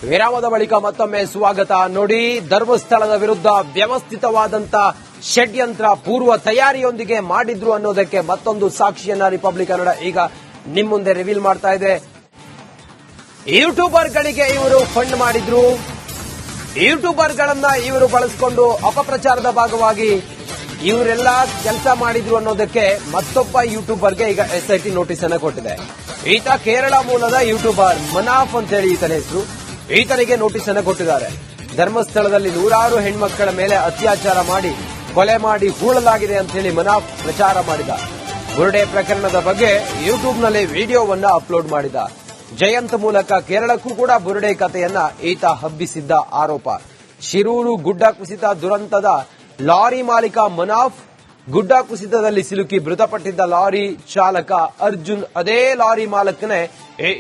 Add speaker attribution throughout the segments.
Speaker 1: ವಿರಾಮದ ಬಳಿಕ ಮತ್ತೊಮ್ಮೆ ಸ್ವಾಗತ. ನೋಡಿ, ಧರ್ಮಸ್ಥಳದ ವಿರುದ್ಧ ವ್ಯವಸ್ಥಿತವಾದಂತ ಷಡ್ಯಂತ್ರ ಪೂರ್ವ ತಯಾರಿಯೊಂದಿಗೆ ಮಾಡಿದ್ರು ಅನ್ನೋದಕ್ಕೆ ಮತ್ತೊಂದು ಸಾಕ್ಷಿಯನ್ನ ರಿಪಬ್ಲಿಕ್ ಕನ್ನಡ ಈಗ ನಿಮ್ ಮುಂದೆ ರಿವೀಲ್ ಮಾಡ್ತಾ ಇದೆ. ಯೂಟ್ಯೂಬರ್ಗಳಿಗೆ ಇವರು ಫಂಡ್ ಮಾಡಿದ್ರು. ಯೂಟ್ಯೂಬರ್ಗಳನ್ನ ಇವರು ಬಳಸಿಕೊಂಡು ಅಪಪ್ರಚಾರದ ಭಾಗವಾಗಿ ಇವರೆಲ್ಲ ಕೆಲಸ ಮಾಡಿದ್ರು ಅನ್ನೋದಕ್ಕೆ ಮತ್ತೊಬ್ಬ ಯೂಟ್ಯೂಬರ್ಗೆ ಈಗ ಎಸ್ಐಟಿ ನೋಟಿಸ್ ಅನ್ನು ಕೊಟ್ಟಿದೆ. ಈತ ಕೇರಳ ಮೂಲದ ಯೂಟ್ಯೂಬರ್ ಮನಾಫ್ ಅಂತ ಹೇಳಿ ಈತನ ಹೆಸರು. ಈತನಿಗೆ ನೋಟಿಸ್ ಅನ್ನು ಕೊಟ್ಟಿದ್ದಾರೆ. ಧರ್ಮಸ್ಥಳದಲ್ಲಿ ನೂರಾರು ಹೆಣ್ಮಕ್ಕಳ ಮೇಲೆ ಅತ್ಯಾಚಾರ ಮಾಡಿ ಕೊಲೆ ಮಾಡಿ ಹೂಳಲಾಗಿದೆ ಅಂತ ಹೇಳಿ ಮನಾಫ್ ಪ್ರಚಾರ ಮಾಡಿದ. ಬುರುಡೆ ಪ್ರಕರಣದ ಬಗ್ಗೆ ಯೂಟ್ಯೂಬ್ನಲ್ಲಿ ವಿಡಿಯೋವನ್ನ ಅಪ್ಲೋಡ್ ಮಾಡಿದ. ಜಯಂತ್ ಮೂಲಕ ಕೇರಳಕ್ಕೂ ಕೂಡ ಬುರುಡೆ ಕಥೆಯನ್ನ ಈತ ಹಬ್ಬಿಸಿದ್ದ ಆರೋಪ. ಶಿರೂರು ಗುಡ್ಡ ಕುಸಿತ ದುರಂತದ ಲಾರಿ ಮಾಲೀಕ ಮನಾಫ್, ಗುಡ್ಡ ಕುಸಿತದಲ್ಲಿ ಸಿಲುಕಿ ಮೃತಪಟ್ಟಿದ್ದ ಲಾರಿ ಚಾಲಕ ಅರ್ಜುನ್, ಅದೇ ಲಾರಿ ಮಾಲಕನೇ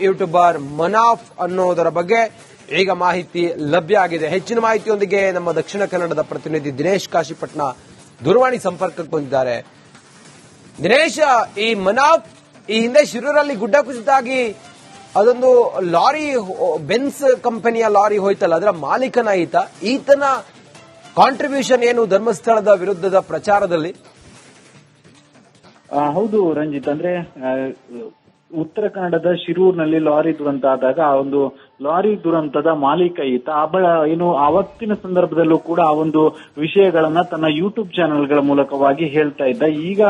Speaker 1: ಯೂಟ್ಯೂಬರ್ ಮನಾಫ್ ಅನ್ನೋದರ ಬಗ್ಗೆ ಈಗ ಮಾಹಿತಿ ಲಭ್ಯ ಆಗಿದೆ. ಹೆಚ್ಚಿನ ಮಾಹಿತಿಯೊಂದಿಗೆ ನಮ್ಮ ದಕ್ಷಿಣ ಕನ್ನಡದ ಪ್ರತಿನಿಧಿ ದಿನೇಶ್ ಕಾಶಿಪಟ್ನ ದೂರವಾಣಿ ಸಂಪರ್ಕಕ್ಕೆ ಬಂದಿದ್ದಾರೆ. ದಿನೇಶ್, ಈ ಮನಾಫ್ ಈ ಹಿಂದೆ ಶಿರೂರಲ್ಲಿ ಗುಡ್ಡ ಕುಸಿತ ಆಗಿ ಅದೊಂದು ಲಾರಿ, ಬೆನ್ಸ್ ಕಂಪನಿಯ ಲಾರಿ ಹೋಯ್ತಲ್ಲ, ಅದರ ಮಾಲೀಕನ ಈತನ ಕಾಂಟ್ರಿಬ್ಯೂಷನ್ ಏನು ಧರ್ಮಸ್ಥಳದ ವಿರುದ್ಧದ ಪ್ರಚಾರದಲ್ಲಿ?
Speaker 2: ಹೌದು ರಂಜಿತ್, ಅಂದ್ರೆ ಉತ್ತರ ಕನ್ನಡದ ಶಿರೂರಿನಲ್ಲಿ ಲಾರಿ ದುರಂತ ಆದಾಗ ಆ ಒಂದು ಲಾರಿ ದುರಂತದ ಮಾಲೀಕ ಈತ ಏನು ಆವತ್ತಿನ ಸಂದರ್ಭದಲ್ಲೂ ಕೂಡ ಆ ಒಂದು ವಿಷಯಗಳನ್ನ ತನ್ನ ಯೂಟ್ಯೂಬ್ ಚಾನೆಲ್ಗಳ ಮೂಲಕವಾಗಿ ಹೇಳ್ತಾ ಇದ್ದ. ಈಗ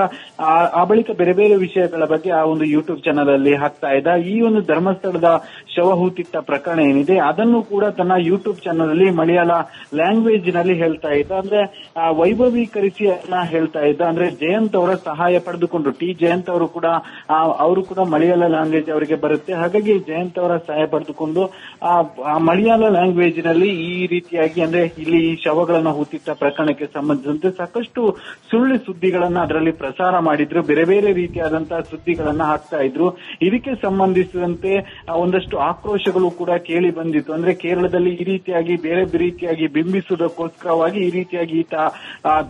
Speaker 2: ಆ ಬಳಿಕ ಬೇರೆ ಬೇರೆ ವಿಷಯಗಳ ಬಗ್ಗೆ ಆ ಒಂದು ಯೂಟ್ಯೂಬ್ ಚಾನೆಲ್ ಅಲ್ಲಿ ಹಾಕ್ತಾ ಇದ್ದ. ಈ ಒಂದು ಧರ್ಮಸ್ಥಳದ ಶವಹೂತಿಟ್ಟ ಪ್ರಕರಣ ಏನಿದೆ ಅದನ್ನು ಕೂಡ ತನ್ನ ಯೂಟ್ಯೂಬ್ ಚಾನೆಲ್ ಅಲ್ಲಿ ಮಲಯಾಳ ಲ್ಯಾಂಗ್ವೇಜ್ ನಲ್ಲಿ ಹೇಳ್ತಾ ಇದ್ದ. ಅಂದ್ರೆ ವೈಭವೀಕರಿಸಿ ಹೇಳ್ತಾ ಇದ್ದ. ಅಂದ್ರೆ ಜಯಂತ್ ಅವರ ಸಹಾಯ ಪಡೆದುಕೊಂಡು, ಜಯಂತ್ ಅವರು ಕೂಡ ಮಲಯಾಳ ಲ್ಯಾಂಗ್ವೇಜ್ ಅವರಿಗೆ ಬರುತ್ತೆ. ಹಾಗಾಗಿ ಜಯಂತ್ ಅವರ ಸಹಾಯ ಪಡೆದುಕೊಂಡು ಆ ಮಲಯಾಳ ಲ್ಯಾಂಗ್ವೇಜ್ ನಲ್ಲಿ ಈ ರೀತಿಯಾಗಿ, ಅಂದ್ರೆ ಇಲ್ಲಿ ಈ ಶವಗಳನ್ನು ಹೂತಿಟ್ಟ ಪ್ರಕರಣಕ್ಕೆ ಸಂಬಂಧಿಸಿದಂತೆ ಸಾಕಷ್ಟು ಸುಳ್ಳು ಸುದ್ದಿಗಳನ್ನ ಅದರಲ್ಲಿ ಪ್ರಸಾರ ಮಾಡಿದ್ರು. ಬೇರೆ ಬೇರೆ ರೀತಿಯಾದಂತಹ ಸುದ್ದಿಗಳನ್ನ ಹಾಕ್ತಾ ಇದ್ರು. ಇದಕ್ಕೆ ಸಂಬಂಧಿಸಿದಂತೆ ಒಂದಷ್ಟು ಆಕ್ರೋಶಗಳು ಕೂಡ ಕೇಳಿ ಬಂದಿತ್ತು. ಅಂದ್ರೆ ಕೇರಳದಲ್ಲಿ ಈ ರೀತಿಯಾಗಿ ಬೇರೆ ರೀತಿಯಾಗಿ ಬಿಂಬಿಸುವುದಕ್ಕೋಸ್ಕರವಾಗಿ ಈ ರೀತಿಯಾಗಿ ಈತ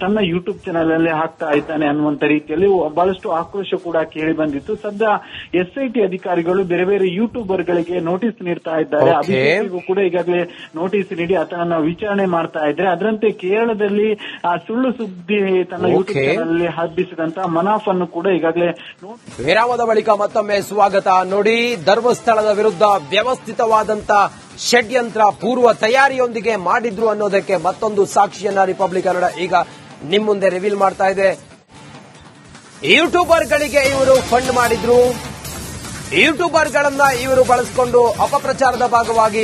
Speaker 2: ತನ್ನ ಯೂಟ್ಯೂಬ್ ಚಾನೆಲ್ ಅಲ್ಲಿ ಹಾಕ್ತಾ ಇದ್ದಾನೆ ಅನ್ನುವಂತ ರೀತಿಯಲ್ಲಿ ಬಹಳಷ್ಟು ಆಕ್ರೋಶ ಕೂಡ ಕೇಳಿ ಬಂದಿತ್ತು. ಸದ್ಯ ಎಸ್ಐಟಿ ಅಧಿಕಾರಿಗಳು ಬೇರೆ ಬೇರೆ ಯೂಟ್ಯೂಬರ್ ಗಳಿಗೆ ನೋಟಿಸ್ ನೀಡ್ತಾ ಇದ್ದಾರೆ. ಅಭಿಷೇಕ್ಗೂ ಕೂಡ ಈಗಾಗಲೇ ನೋಟಿಸ್ ನೀಡಿ ಆತನನ್ನ ವಿಚಾರಣೆ ಮಾಡ್ತಾ ಇದ್ದಾರೆ. ಅದರಂತೆ ಕೇರಳದಲ್ಲಿ ಸುಳ್ಳು ಸುದ್ದಿ ತನ್ನ ಯೂಟ್ಯೂಬ್ ಚಾನೆಲ್ ಹಬ್ಬಿಸಿದಂತ ಮನಾಫ್ ಅನ್ನು ಕೂಡ ಈಗಾಗಲೇ
Speaker 1: ವಿರಾಮದ ಬಳಿಕ ಮತ್ತೊಮ್ಮೆ ಸ್ವಾಗತ. ನೋಡಿ, ಧರ್ಮಸ್ಥಳದ ವಿರುದ್ಧ ವ್ಯವಸ್ಥಿತವಾದಂತ ಷಡ್ಯಂತ್ರ ಪೂರ್ವ ತಯಾರಿಯೊಂದಿಗೆ ಮಾಡಿದ್ರು ಅನ್ನೋದಕ್ಕೆ ಮತ್ತೊಂದು ಸಾಕ್ಷಿಯನ್ನ ರಿಪಬ್ಲಿಕ್ ಕನ್ನಡ ಈಗ ನಿಮ್ ಮುಂದೆ ರಿವೀಲ್ ಮಾಡ್ತಾ ಇದೆ. ಯೂಟ್ಯೂಬರ್ಗಳಿಗೆ ಇವರು ಫಂಡ್ ಮಾಡಿದ್ರು. ಯೂಟ್ಯೂಬರ್ಗಳನ್ನ ಇವರು ಬಳಸಿಕೊಂಡು ಅಪಪ್ರಚಾರದ ಭಾಗವಾಗಿ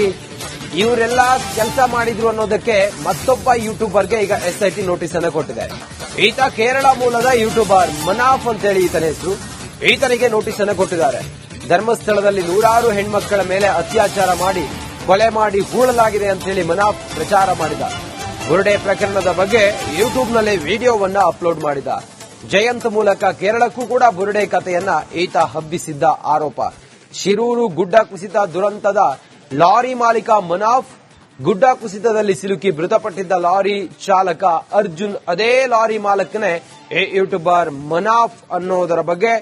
Speaker 1: ಇವರೆಲ್ಲ ಕೆಲಸ ಮಾಡಿದ್ರು ಅನ್ನೋದಕ್ಕೆ ಮತ್ತೊಬ್ಬ ಯೂಟ್ಯೂಬರ್ಗೆ ಈಗ ಎಸ್ಐಟಿ ನೋಟಿಸ್ ಅನ್ನು ಕೊಟ್ಟಿದೆ. ಈತ ಕೇರಳ ಮೂಲದ ಯೂಟ್ಯೂಬರ್ ಮನಾಫ್ ಅಂತ ಹೇಳಿ ಈತನ ಹೆಸರು. ಈತನಿಗೆ ನೋಟಿಸ್ ಅನ್ನು ಕೊಟ್ಟಿದ್ದಾರೆ. ಧರ್ಮಸ್ಥಳದಲ್ಲಿ ನೂರಾರು ಹೆಣ್ಮಕ್ಕಳ ಮೇಲೆ ಅತ್ಯಾಚಾರ ಮಾಡಿ ಕೊಲೆ ಮಾಡಿ ಹೂಳಲಾಗಿದೆ ಅಂತ ಹೇಳಿ ಮನಾಫ್ ಪ್ರಚಾರ ಮಾಡಿದ. ಬುರುಡೆ ಪ್ರಕರಣದ ಬಗ್ಗೆ ಯೂಟ್ಯೂಬ್ನಲ್ಲಿ ವಿಡಿಯೋವನ್ನ ಅಪ್ಲೋಡ್ ಮಾಡಿದ. ಜಯಂತ್ ಮೂಲಕ ಕೇರಳಕ್ಕೂ ಕೂಡ ಬುರುಡೆ ಕಥೆಯನ್ನ ಈತ ಹಬ್ಬಿಸಿದ್ದ ಆರೋಪ. ಶಿರೂರು ಗುಡ್ಡ ಕುಸಿತ ದುರಂತದ ಲಾರಿ ಮಾಲೀಕ ಮನಾಫ್, ಗುಡ್ಡ ಕುಸಿತದಲ್ಲಿ ಸಿಲುಕಿ ಮೃತಪಟ್ಟಿದ್ದ ಲಾರಿ ಚಾಲಕ ಅರ್ಜುನ್, ಅದೇ ಲಾರಿ ಮಾಲಕನೇ ಯೂಟ್ಯೂಬರ್ ಮನಾಫ್ ಅನ್ನೋದರ ಬಗ್ಗೆ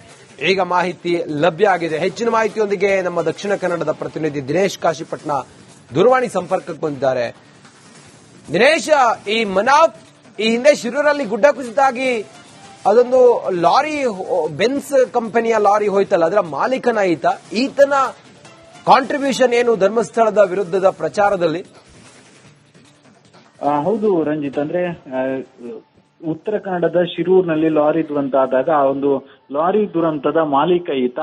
Speaker 1: ಈಗ ಮಾಹಿತಿ ಲಭ್ಯ ಆಗಿದೆ. ಹೆಚ್ಚಿನ ಮಾಹಿತಿಯೊಂದಿಗೆ ನಮ್ಮ ದಕ್ಷಿಣ ಕನ್ನಡದ ಪ್ರತಿನಿಧಿ ದಿನೇಶ್ ಕಾಶಿಪಟ್ನ ದೂರವಾಣಿ ಸಂಪರ್ಕಕ್ಕೆ ಬಂದಿದ್ದಾರೆ. ದಿನೇಶ್, ಈ ಮನಾಫ್ ಈ ಹಿಂದೆ ಶಿರೂರಲ್ಲಿ ಗುಡ್ಡ ಕುಸಿತ ಆಗಿ ಅದೊಂದು ಲಾರಿ, ಬೆನ್ಸ್ ಕಂಪನಿಯ ಲಾರಿ ಹೋಯ್ತಲ್ಲ, ಅದರ ಮಾಲೀಕನ ಈತನ ಕಾಂಟ್ರಿಬ್ಯೂಷನ್ ಏನು ಧರ್ಮಸ್ಥಳದ ವಿರುದ್ಧದ ಪ್ರಚಾರದಲ್ಲಿ?
Speaker 2: ಹೌದು ರಂಜಿತ್, ಅಂದ್ರೆ ಉತ್ತರ ಕನ್ನಡದ ಶಿರೂರಿನಲ್ಲಿ ಲಾರಿ ದುರಂತ ಆದಾಗ ಆ ಒಂದು ಲಾರಿ ದುರಂತದ ಮಾಲೀಕ ಈತ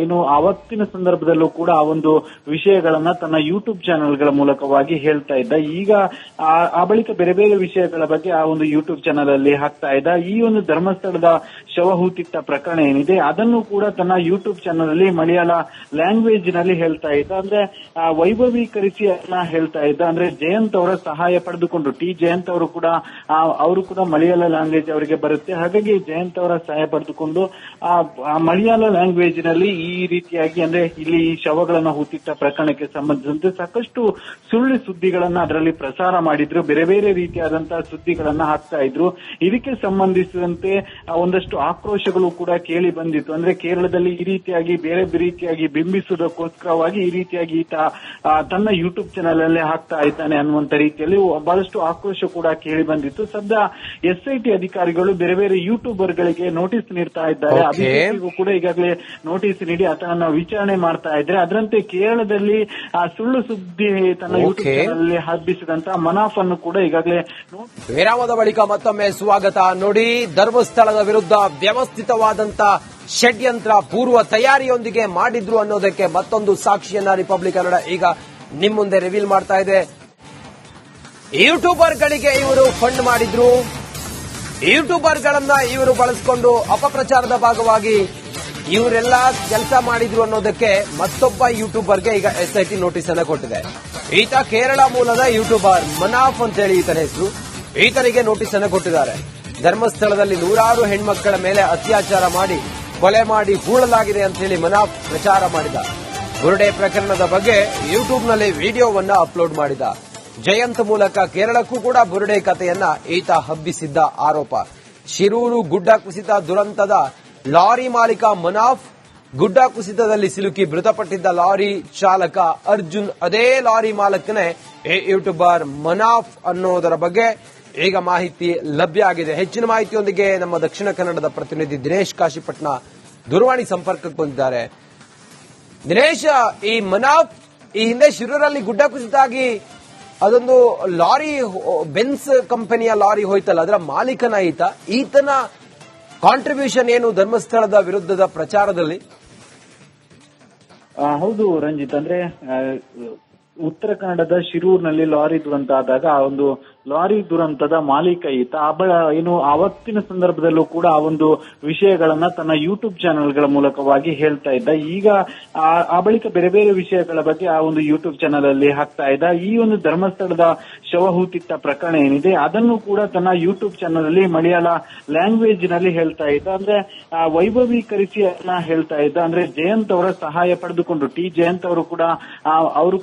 Speaker 2: ಏನು ಆವತ್ತಿನ ಸಂದರ್ಭದಲ್ಲೂ ಕೂಡ ಆ ಒಂದು ವಿಷಯಗಳನ್ನ ತನ್ನ ಯೂಟ್ಯೂಬ್ ಚಾನೆಲ್ಗಳ ಮೂಲಕವಾಗಿ ಹೇಳ್ತಾ ಇದ್ದ. ಈಗ ಆ ಬಳಿಕ ಬೇರೆ ಬೇರೆ ವಿಷಯಗಳ ಬಗ್ಗೆ ಆ ಒಂದು ಯೂಟ್ಯೂಬ್ ಚಾನೆಲ್ ಅಲ್ಲಿ ಹಾಕ್ತಾ ಇದ್ದ. ಈ ಒಂದು ಧರ್ಮಸ್ಥಳದ ಶವಹೂತಿಟ್ಟ ಪ್ರಕರಣ ಏನಿದೆ ಅದನ್ನು ಕೂಡ ತನ್ನ ಯೂಟ್ಯೂಬ್ ಚಾನೆಲ್ ಅಲ್ಲಿ ಮಲಯಾಳ ಲ್ಯಾಂಗ್ವೇಜ್ ನಲ್ಲಿ ಹೇಳ್ತಾ ಇದ್ದ. ಅಂದ್ರೆ ವೈಭವೀಕರಿಸಿ ಹೇಳ್ತಾ ಇದ್ದ. ಅಂದ್ರೆ ಜಯಂತ್ ಅವರ ಸಹಾಯ ಪಡೆದುಕೊಂಡು, ಜಯಂತ್ ಅವರು ಕೂಡ ಮಲಯಾಳ ಲ್ಯಾಂಗ್ವೇಜ್ ಅವರಿಗೆ ಬರುತ್ತೆ. ಹಾಗಾಗಿ ಜಯಂತ್ ಅವರ ಸಹಾಯ ಪಡೆದುಕೊಂಡು ಆ ಮಲಯಾಳ ಲ್ಯಾಂಗ್ವೇಜ್ ನಲ್ಲಿ ಈ ರೀತಿಯಾಗಿ ಅಂದ್ರೆ ಇಲ್ಲಿ ಈ ಶವಗಳನ್ನ ಹೂತಿಟ್ಟ ಪ್ರಕರಣಕ್ಕೆ ಸಂಬಂಧಿಸಿದಂತೆ ಸಾಕಷ್ಟು ಸುಳ್ಳು ಸುದ್ದಿಗಳನ್ನ ಅದರಲ್ಲಿ ಪ್ರಸಾರ ಮಾಡಿದ್ರು, ಬೇರೆ ಬೇರೆ ರೀತಿಯಾದಂತಹ ಸುದ್ದಿಗಳನ್ನ ಹಾಕ್ತಾ ಇದ್ರು. ಇದಕ್ಕೆ ಸಂಬಂಧಿಸಿದಂತೆ ಒಂದಷ್ಟು ಆಕ್ರೋಶಗಳು ಕೂಡ ಕೇಳಿ ಬಂದಿತ್ತು. ಅಂದ್ರೆ ಕೇರಳದಲ್ಲಿ ಈ ರೀತಿಯಾಗಿ ಬೇರೆ ರೀತಿಯಾಗಿ ಬಿಂಬಿಸುವುದಕ್ಕೋಸ್ಕರವಾಗಿ ಈ ರೀತಿಯಾಗಿ ಈತ ತನ್ನ ಯೂಟ್ಯೂಬ್ ಚಾನೆಲ್ ಅಲ್ಲೇ ಹಾಕ್ತಾ ಇದ್ದಾನೆ ಅನ್ನುವಂತ ರೀತಿಯಲ್ಲಿ ಬಹಳಷ್ಟು ಆಕ್ರೋಶ ಕೂಡ ಕೇಳಿ ಬಂದಿತ್ತು. ಸದ್ಯ SIT ಅಧಿಕಾರಿಗಳು ಬೇರೆ ಬೇರೆ ಯೂಟ್ಯೂಬರ್ ಗಳಿಗೆ ನೋಟಿಸ್ ನೀಡ್ತಾ ಇದ್ದಾರೆ. ಅಭಿಷೇಕ್ಗೂ ಕೂಡ ಈಗಾಗಲೇ ನೋಟಿಸ್ ನೀಡಿ ಆತನನ್ನ ವಿಚಾರಣೆ ಮಾಡ್ತಾ ಇದ್ದಾರೆ. ಅದರಂತೆ ಕೇರಳದಲ್ಲಿ ಸುಳ್ಳು ಸುದ್ದಿ ತನ್ನ ಯೂಟ್ಯೂಬ್ ಚಾನೆಲ್ ಹಬ್ಬಿಸಿದಂತ ಮನಾಫ್ ಅನ್ನು ಕೂಡ ಈಗಾಗಲೇ
Speaker 1: ವಿರಾಮದ ಬಳಿಕ ಮತ್ತೊಮ್ಮೆ ಸ್ವಾಗತ. ನೋಡಿ, ಧರ್ಮಸ್ಥಳದ ವಿರುದ್ಧ ವ್ಯವಸ್ಥಿತವಾದಂತ ಷಡ್ಯಂತ್ರ ಪೂರ್ವ ತಯಾರಿಯೊಂದಿಗೆ ಮಾಡಿದ್ರು ಅನ್ನೋದಕ್ಕೆ ಮತ್ತೊಂದು ಸಾಕ್ಷಿಯನ್ನ ರಿಪಬ್ಲಿಕ್ ಕನ್ನಡ ಈಗ ನಿಮ್ ಮುಂದೆ ರಿವೀಲ್ ಮಾಡ್ತಾ ಇದೆ. ಯೂಟ್ಯೂಬರ್ಗಳಿಗೆ ಇವರು ಫಂಡ್ ಮಾಡಿದ್ರು, ಯೂಟ್ಯೂಬರ್ಗಳನ್ನ ಇವರು ಬಳಸಿಕೊಂಡು ಅಪಪ್ರಚಾರದ ಭಾಗವಾಗಿ ಇವರೆಲ್ಲ ಕೆಲಸ ಮಾಡಿದ್ರು ಅನ್ನೋದಕ್ಕೆ ಮತ್ತೊಬ್ಬ ಯೂಟ್ಯೂಬರ್ಗೆ ಈಗ SIT ನೋಟಿಸ್ ಅನ್ನು ಕೊಟ್ಟಿದೆ. ಈತ ಕೇರಳ ಮೂಲದ ಯೂಟ್ಯೂಬರ್ ಮನಾಫ್ ಅಂತೇಳಿ ಈತನ ಹೆಸರು. ಈತನಿಗೆ ನೋಟಿಸ್ ಅನ್ನು ಕೊಟ್ಟಿದ್ದಾರೆ. ಧರ್ಮಸ್ಥಳದಲ್ಲಿ ನೂರಾರು ಹೆಣ್ಮಕ್ಕಳ ಮೇಲೆ ಅತ್ಯಾಚಾರ ಮಾಡಿ ಕೊಲೆ ಮಾಡಿ ಹೂಳಲಾಗಿದೆ ಅಂತ ಹೇಳಿ ಮನಾಫ್ ಪ್ರಚಾರ ಮಾಡಿದ. ಬುರುಡೆ ಪ್ರಕರಣದ ಬಗ್ಗೆ ಯೂಟ್ಯೂಬ್ನಲ್ಲಿ ವಿಡಿಯೋವನ್ನ ಅಪ್ಲೋಡ್ ಮಾಡಿದ. ಜಯಂತ್ ಮೂಲಕ ಕೇರಳಕ್ಕೂ ಕೂಡ ಬುರುಡೆ ಕಥೆಯನ್ನ ಈತ ಹಬ್ಬಿಸಿದ್ದ ಆರೋಪ. ಶಿರೂರು ಗುಡ್ಡ ಕುಸಿತ ದುರಂತದ ಲಾರಿ ಮಾಲೀಕ ಮನಾಫ್, ಗುಡ್ಡ ಕುಸಿತದಲ್ಲಿ ಸಿಲುಕಿ ಮೃತಪಟ್ಟಿದ್ದ ಲಾರಿ ಚಾಲಕ ಅರ್ಜುನ್ ಅದೇ ಲಾರಿ ಮಾಲಕನೇ ಯೂಟ್ಯೂಬರ್ ಮನಾಫ್ ಅನ್ನೋದರ ಬಗ್ಗೆ ಈಗ ಮಾಹಿತಿ ಲಭ್ಯ ಆಗಿದೆ. ಹೆಚ್ಚಿನ ಮಾಹಿತಿಯೊಂದಿಗೆ ನಮ್ಮ ದಕ್ಷಿಣ ಕನ್ನಡದ ಪ್ರತಿನಿಧಿ ದಿನೇಶ್ ಕಾಶಿಪಟ್ನ ದೂರವಾಣಿ ಸಂಪರ್ಕಕ್ಕೆ ಬಂದಿದ್ದಾರೆ. ದಿನೇಶ್, ಈ ಮನಾಫ್ ಈ ಹಿಂದೆ ಶಿರೂರಲ್ಲಿ ಗುಡ್ಡ ಕುಸಿತಾಗಿ ಅದೊಂದು ಲಾರಿ ಬೆನ್ಸ್ ಕಂಪನಿಯ ಲಾರಿ ಹೋಯ್ತಲ್ಲ, ಅದರ ಮಾಲೀಕನ ಈತನ ಕಾಂಟ್ರಿಬ್ಯೂಷನ್ ಏನು ಧರ್ಮಸ್ಥಳದ ವಿರುದ್ಧದ ಪ್ರಚಾರದಲ್ಲಿ?
Speaker 2: ಹೌದು ರಂಜಿತ್, ಅಂದ್ರೆ ಉತ್ತರ ಕನ್ನಡದ ಶಿರೂರಿನಲ್ಲಿ ಲಾರಿ ದುರಂತ ಆದಾಗ ಆ ಒಂದು ಲಾರಿ ದುರಂತದ ಮಾಲೀಕ ಈತ ಆವತ್ತಿನ ಸಂದರ್ಭದಲ್ಲೂ ಕೂಡ ಆ ಒಂದು ವಿಷಯಗಳನ್ನ ತನ್ನ ಯೂಟ್ಯೂಬ್ ಚಾನೆಲ್ಗಳ ಮೂಲಕವಾಗಿ ಹೇಳ್ತಾ ಇದ್ದ. ಈಗ ಆ ಬಳಿಕ ಬೇರೆ ಬೇರೆ ವಿಷಯಗಳ ಬಗ್ಗೆ ಆ ಒಂದು ಯೂಟ್ಯೂಬ್ ಚಾನೆಲ್ ಅಲ್ಲಿ ಹಾಕ್ತಾ ಇದ್ದ. ಈ ಒಂದು ಧರ್ಮಸ್ಥಳದ ಶವಹೂತಿಟ್ಟ ಪ್ರಕರಣ ಏನಿದೆ ಅದನ್ನು ಕೂಡ ತನ್ನ ಯೂಟ್ಯೂಬ್ ಚಾನೆಲ್ ಅಲ್ಲಿ ಮಲಯಾಳ ಲ್ಯಾಂಗ್ವೇಜ್ ನಲ್ಲಿ ಹೇಳ್ತಾ ಇದ್ದ. ಅಂದ್ರೆ ವೈಭವೀಕರಿಸಿ ಅದನ್ನ ಹೇಳ್ತಾ ಇದ್ದ. ಅಂದ್ರೆ ಜಯಂತ್ ಅವರ ಸಹಾಯ ಪಡೆದುಕೊಂಡು ಜಯಂತ್ ಅವರು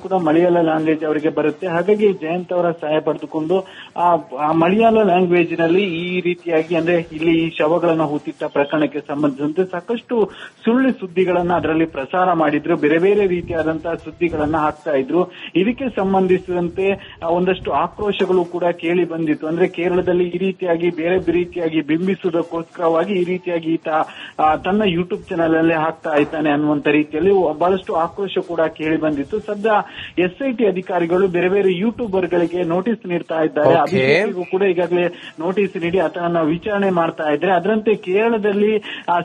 Speaker 2: ಕೂಡ ಮಲಯಾಳ ಲ್ಯಾಂಗ್ವೇಜ್ ಅವರಿಗೆ ಬರುತ್ತೆ. ಹಾಗಾಗಿ ಜಯಂತ್ ಅವರ ಸಹಾಯ ಪಡೆದುಕೊಂಡು ಆ ಮಲಯಾಳ ಲ್ಯಾಂಗ್ವೇಜ್ ನಲ್ಲಿ ಈ ರೀತಿಯಾಗಿ ಅಂದ್ರೆ ಇಲ್ಲಿ ಈ ಶವಗಳನ್ನ ಹೂತಿಟ್ಟ ಪ್ರಕರಣಕ್ಕೆ ಸಂಬಂಧಿಸಿದಂತೆ ಸಾಕಷ್ಟು ಸುಳ್ಳು ಸುದ್ದಿಗಳನ್ನ ಅದರಲ್ಲಿ ಪ್ರಸಾರ ಮಾಡಿದ್ರು, ಬೇರೆ ಬೇರೆ ರೀತಿಯಾದಂತಹ ಸುದ್ದಿಗಳನ್ನ ಹಾಕ್ತಾ ಇದ್ರು. ಇದಕ್ಕೆ ಸಂಬಂಧಿಸಿದಂತೆ ಒಂದಷ್ಟು ಆಕ್ರೋಶಗಳು ಕೂಡ ಕೇಳಿ ಬಂದಿತ್ತು. ಅಂದ್ರೆ ಕೇರಳದಲ್ಲಿ ಈ ರೀತಿಯಾಗಿ ಬೇರೆ ರೀತಿಯಾಗಿ ಬಿಂಬಿಸುವುದಕ್ಕೋಸ್ಕರವಾಗಿ ಈ ರೀತಿಯಾಗಿ ಈತ ತನ್ನ ಯೂಟ್ಯೂಬ್ ಚಾನೆಲ್ ಅಲ್ಲೇ ಹಾಕ್ತಾ ಇದ್ದಾನೆ ಅನ್ನುವಂತ ರೀತಿಯಲ್ಲಿ ಬಹಳಷ್ಟು ಆಕ್ರೋಶ ಕೂಡ ಕೇಳಿ ಬಂದಿತ್ತು. ಸದ್ಯ SIT ಅಧಿಕಾರಿಗಳು ಬೇರೆ ಬೇರೆ ಯೂಟ್ಯೂಬರ್ ಗಳಿಗೆ ನೋಟಿಸ್ ನೀಡ್ತಾ ಇದ್ದಾರೆ. ಅಭಿಷೇಕ್ಗೂ ಕೂಡ ಈಗಾಗಲೇ ನೋಟಿಸ್ ನೀಡಿ ಆತನನ್ನ ವಿಚಾರಣೆ ಮಾಡ್ತಾ ಇದ್ದಾರೆ. ಅದರಂತೆ ಕೇರಳದಲ್ಲಿ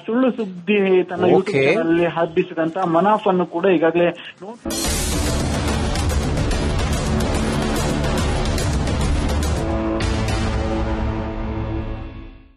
Speaker 2: ಸುಳ್ಳು ಸುದ್ದಿ ತನ್ನ ಯೂಟ್ಯೂಬ್ ಚಾನೆಲ್ ಹಬ್ಬಿಸಿದಂತ ಮನಾಫ್ ಅನ್ನು ಕೂಡ ಈಗಾಗಲೇ